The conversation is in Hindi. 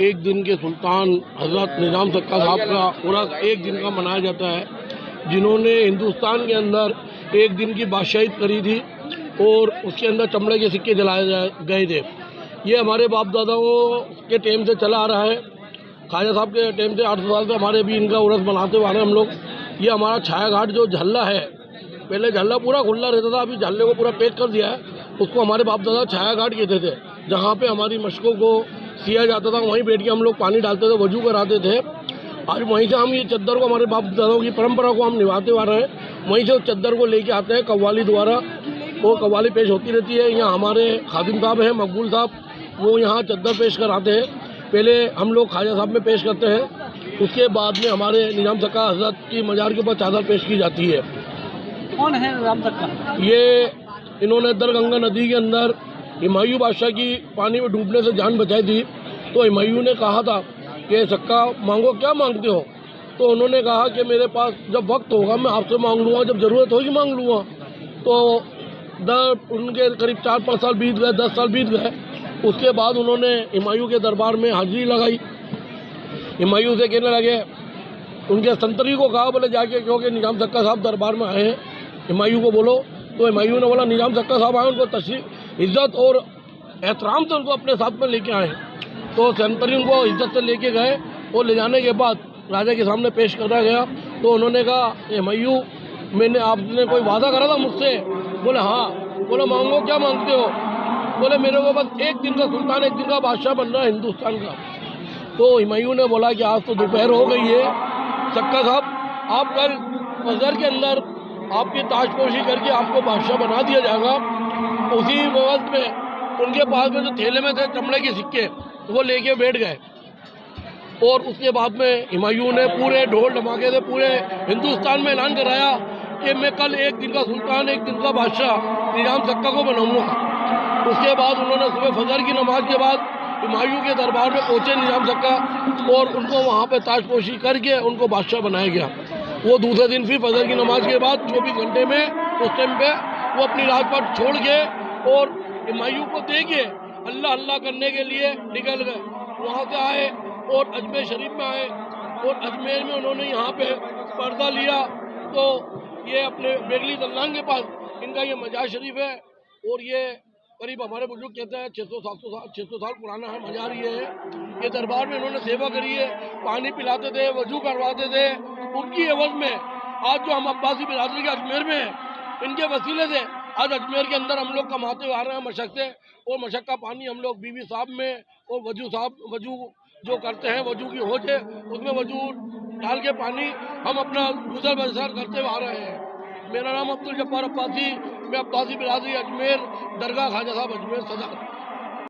एक दिन के सुल्तान हजरत निज़ाम सक्का साहब का उर्स एक दिन का मनाया जाता है, जिन्होंने हिंदुस्तान के अंदर एक दिन की बादशाही करी थी और उसके अंदर चमड़े के सिक्के जलाए गए थे। ये हमारे बाप दादाओं के टाइम से चला आ रहा है। ख्वाजा साहब के टाइम से 800 साल से हमारे भी इनका उर्स मनाते हुए आ रहे हैं हम लोग। ये हमारा छाया घाट जो झल्ला है, पहले झल्ला पूरा खुला रहता था, अभी झल्ले को पूरा पैक कर दिया है। उसको हमारे बाप दादा छाया घाट कहते थे, जहाँ पे हमारी मशकों को सिया जाता था। वहीं बैठ के हम लोग पानी डालते थे, वजू कराते थे। आज वहीं से हम ये चद्दर को, हमारे बाप दादाओं की परंपरा को हम निभाते हुए आ रहे हैं। वहीं से उस चद्दर को लेके आते हैं कव्वाली द्वारा, वो कव्वाली पेश होती रहती है। यहाँ हमारे खादिम साहब हैं, मकबूल साहब, वो यहाँ चद्दर पेश कराते हैं। पहले हम लोग ख्वाजा साहब में पेश करते हैं, उसके बाद में हमारे निज़ाम सक्का हजरत की मजार के ऊपर चादर पेश की जाती है। कौन है निज़ाम सक्का? ये इन्होंने दरगंगा नदी के अंदर हुमायूं बादशाह की पानी में डूबने से जान बचाई थी। तो हुमायूं ने कहा था कि सक्का मांगो, क्या मांगते हो? तो उन्होंने कहा कि मेरे पास जब वक्त होगा मैं आपसे मांग लूँगा, जब ज़रूरत होगी मांग लूँगा। तो उनके करीब 4-5 साल बीत गए, 10 साल बीत गए। उसके बाद उन्होंने हुमायूं के दरबार में हाजिरी लगाई। हुमायूं से कहने लगे, उनके संतरी को कहा, बोले जाके क्योंकि निज़ाम सक्का साहब दरबार में आए हैं, हुमायूं को बोलो। तो हुमायूं ने बोला निज़ाम सक्का साहब आए, उनको तशरीफ इज़्ज़त और एहतराम से उनको अपने साथ में लेके आए। तो संतरी उनको इज़्ज़त से लेके गए और ले जाने के बाद राजा के सामने पेश करा गया। तो उन्होंने कहा, हुमायूं मैंने आपने कोई वादा करा था मुझसे? बोले हाँ। बोले मांगो, क्या मांगते हो? बोले मेरे को बस एक दिन का सुल्तान, एक दिन का बादशाह बनना है हिंदुस्तान का। तो हुमायूं ने बोला कि आज तो दोपहर हो गई है, सक्का साहब आप कल फजर के अंदर आपकी ताजपोशी करके आपको बादशाह बना दिया जाएगा। उसी वक्त में उनके पास में जो थैले में थे चमड़े के सिक्के, वो लेके बैठ गए। और उसके बाद में हुमायूं ने पूरे ढोल धमाके से पूरे हिंदुस्तान में ऐलान कराया कि मैं कल एक दिन का सुल्तान, एक दिन का बादशाह निज़ाम सक्का को बनाऊंगा। उसके बाद उन्होंने सुबह फजर की नमाज के बाद हुमायूं के दरबार में पहुंचे निज़ाम सक्का, और उनको वहाँ पे ताजपोशी करके उनको बादशाह बनाया गया। वो दूसरे दिन फिर फजर की नमाज के बाद 24 घंटे में उस टाइम पे वो अपनी राजपाट छोड़ के और हुमायूं को दे के अल्लाह अल्लाह करने के लिए निकल गए। वहाँ से आए और अजमेर शरीफ में आए, और अजमेर में उन्होंने यहाँ पे पर्दा लिया। तो ये अपने बेगली दल्लान के पास इनका ये मजार शरीफ है, और ये करीब हमारे बुजुर्ग कहते हैं 600 साल पुराना है मजार ये है। ये दरबार में इन्होंने सेवा करी है, पानी पिलाते थे, वजू करवाते थे। उनकी एवज में आज जो हम अब्बासी बिरादरी के अजमेर में हैं, इनके वसीले से आज अजमेर के अंदर हम लोग कमाते हुए आ रहे हैं मशक से। और मशक का पानी हम लोग बीवी साहब में और वजू जो करते हैं, वजू की होज है, उसमें वजू डाल के पानी हम अपना गुजर बसर करते हुए आ रहे हैं। मेरा नाम अब्दुल जब्बार अब्बासी, मैं अब्बासी बिरादरी अजमेर, दरगाह ख्वाजा साहब अजमेर सदर।